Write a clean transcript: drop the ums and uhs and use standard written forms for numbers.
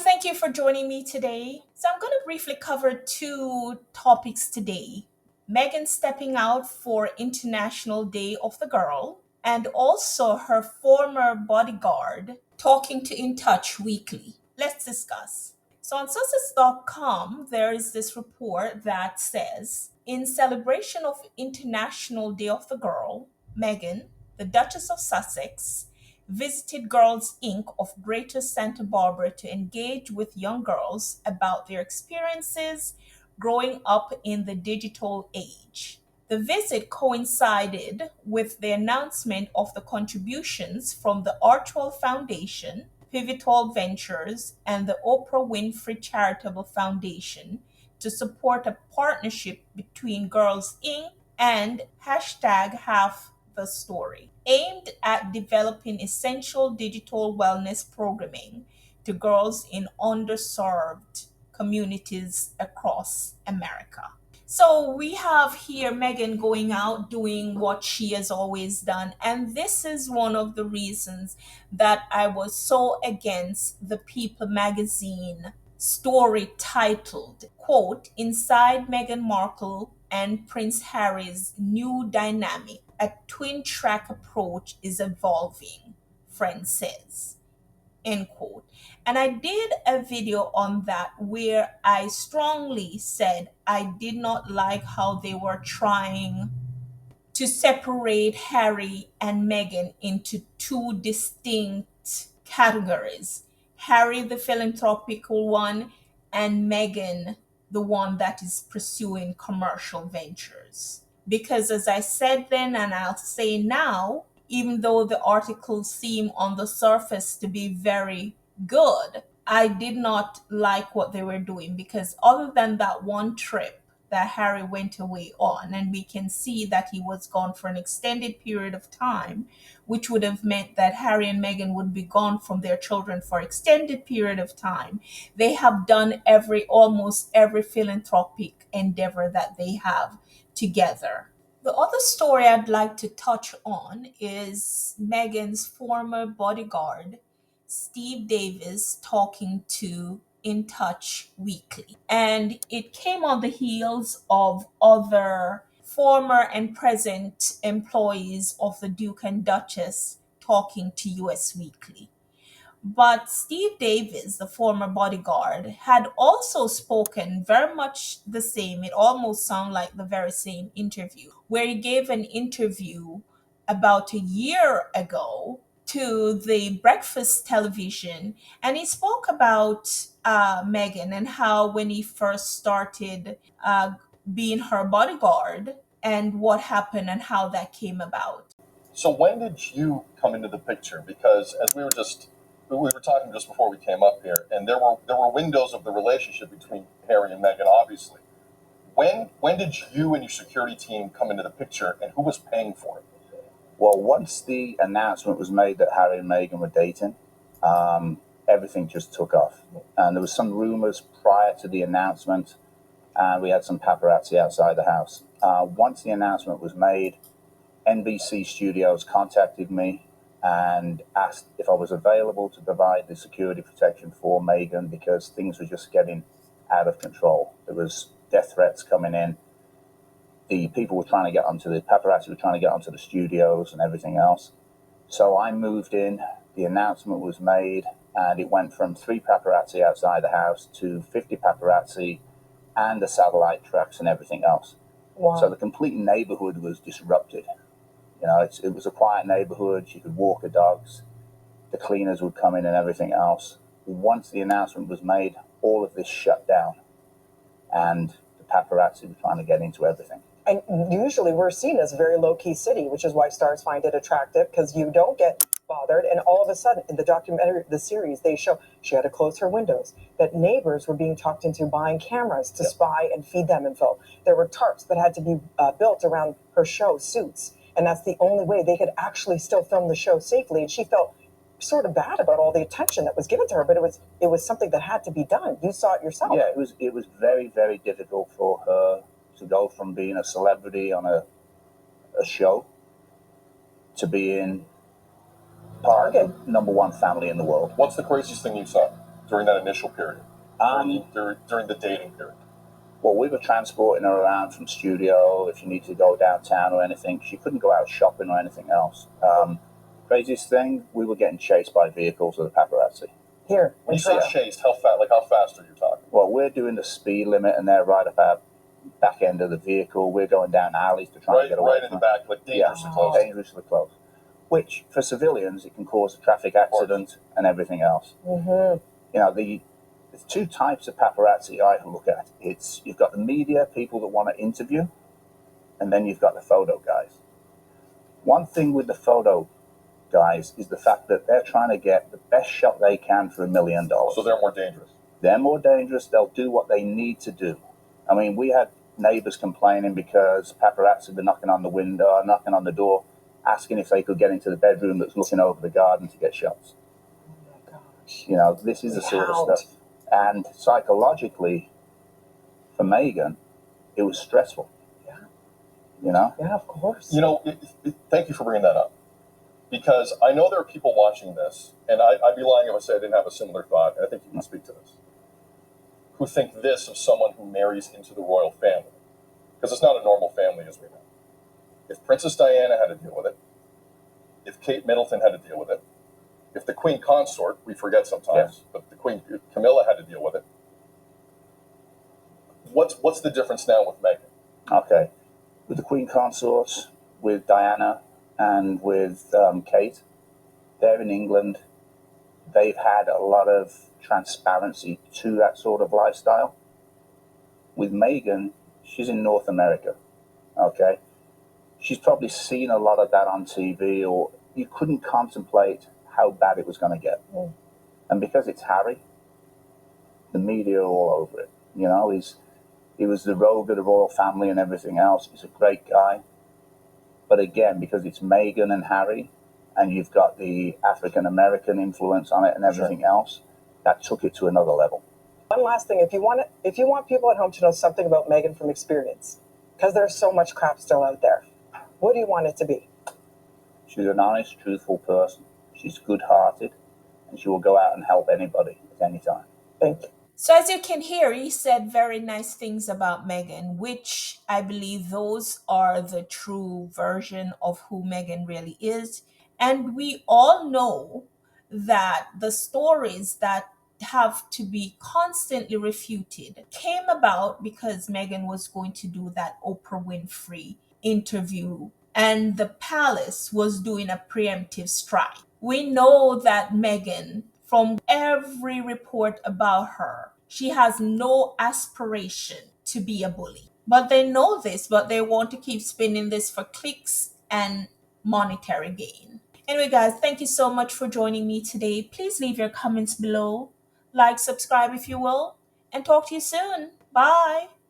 thank you for joining me today. So, I'm going to briefly cover two topics today: Meghan stepping out for International Day of the Girl, and also her former bodyguard talking to In Touch Weekly. Let's discuss. So, on Sussex.com, there is this report that says, in celebration of International Day of the Girl, Meghan, the Duchess of Sussex, visited Girls Inc. of Greater Santa Barbara to engage with young girls about their experiences growing up in the digital age. The visit coincided with the announcement of the contributions from the Archewell Foundation, Pivotal Ventures, and the Oprah Winfrey Charitable Foundation to support a partnership between Girls Inc. and hashtag Half the Story, aimed at developing essential digital wellness programming to girls in underserved communities across America. So we have here Meghan going out doing what she has always done. And this is one of the reasons that I was so against the People magazine story titled, quote, Inside Meghan Markle and Prince Harry's New Dynamic, a twin track approach is evolving, friend says, end quote. And I did a video on that where I strongly said I did not like how they were trying to separate Harry and Meghan into two distinct categories: Harry, the philanthropical one, and Meghan, the one that is pursuing commercial ventures. Because, as I said then, and I'll say now, even though the articles seem on the surface to be very good, I did not like what they were doing, because other than that one trip that Harry went away on, and we can see that he was gone for an extended period of time, which would have meant that Harry and Meghan would be gone from their children for extended period of time. They have done almost every philanthropic endeavor that they have together. The other story I'd like to touch on is Meghan's former bodyguard, Steve Davies, talking to In Touch Weekly. And it came on the heels of other former and present employees of the Duke and Duchess talking to US Weekly. But Steve Davies, the former bodyguard, had also spoken very much the same. It almost sounded like the very same interview, where he gave an interview about a year ago to the breakfast television, and he spoke about Meghan and how when he first started being her bodyguard and what happened and how that came about. So when did you come into the picture? Because as we were talking just before we came up here, and there were windows of the relationship between Harry and Meghan, obviously. When did you and your security team come into the picture, and who was paying for it? Well, once the announcement was made that Harry and Meghan were dating, everything just took off. And there was some rumors prior to the announcement, and we had some paparazzi outside the house. Once the announcement was made, NBC Studios contacted me and asked if I was available to provide the security protection for Meghan, because things were just getting out of control. There was death threats coming in. The paparazzi were trying to get onto the studios and everything else. So I moved in, the announcement was made, and it went from 3 paparazzi outside the house to 50 paparazzi and the satellite tracks and everything else. Wow. So the complete neighborhood was disrupted. It was a quiet neighborhood. You could walk the dogs. The cleaners would come in and everything else. Once the announcement was made, all of this shut down. And the paparazzi were trying to get into everything. And usually we're seen as a very low-key city, which is why stars find it attractive, because you don't get bothered. And all of a sudden, in the documentary, the series, they show she had to close her windows, that neighbors were being talked into buying cameras to spy and feed them info. There were tarps that had to be built around her show suits. And that's the only way they could actually still film the show safely. And she felt sort of bad about all the attention that was given to her, but it was something that had to be done. You saw it yourself. Yeah, it was very, very difficult for her to go from being a celebrity on a show to being part of the #1 family in the world. What's the craziest thing you saw? during that initial period, during the dating period? Well, we were transporting her around from studio. If you need to go downtown or anything, she couldn't go out shopping or anything else. Craziest thing, we were getting chased by vehicles with the paparazzi. Here, When you say chased, how fast are you talking? Well, we're doing the speed limit, and they're right up our back end of the vehicle. We're going down alleys to try and get away. Right in the back, like dangerously close. Dangerously close. Which, for civilians, it can cause a traffic accident and everything else. Mm-hmm. You know, there's two types of paparazzi I look at. You've got the media, people that want to interview, and then you've got the photo guys. One thing with the photo guys is the fact that they're trying to get the best shot they can for $1 million. So they're more dangerous. They're more dangerous. They'll do what they need to do. I mean, we had neighbors complaining because paparazzi were knocking on the window, knocking on the door, asking if they could get into the bedroom that's looking over the garden to get shots. Oh my gosh. You know, this is the sort of stuff. And psychologically, for Meghan, it was stressful. Yeah. You know? Yeah, of course. You know, thank you for bringing that up. Because I know there are people watching this, and I'd be lying if I said I didn't have a similar thought, and I think you can speak to this, who think this of someone who marries into the royal family. Because it's not a normal family, as we know. If Princess Diana had to deal with it, if Kate Middleton had to deal with it, if the Queen Consort, we forget sometimes, but the Queen Camilla had to deal with it, what's the difference now with Meghan? Okay. With the Queen Consorts, with Diana, and with Kate, they're in England. They've had a lot of transparency to that sort of lifestyle. With Meghan, she's in North America, okay? She's probably seen a lot of that on TV, or you couldn't contemplate how bad it was going to get. Mm. And because it's Harry, the media are all over it. You know, he was the rogue of the royal family and everything else. He's a great guy. But again, because it's Meghan and Harry, and you've got the African-American influence on it and everything else, that took it to another level. One last thing, if you want people at home to know something about Meghan from experience, because there's so much crap still out there, what do you want it to be? She's an honest, truthful person. She's good-hearted, and she will go out and help anybody at any time. Thank you. So as you can hear, he said very nice things about Meghan, which I believe those are the true version of who Meghan really is. And we all know that the stories that have to be constantly refuted came about because Meghan was going to do that Oprah Winfrey interview and the palace was doing a preemptive strike. We know that Meghan, from every report about her, she has no aspiration to be a bully. But they know this, but they want to keep spinning this for clicks and monetary gain. Anyway, guys, thank you so much for joining me today. Please leave your comments below, like, subscribe if you will, and talk to you soon. Bye.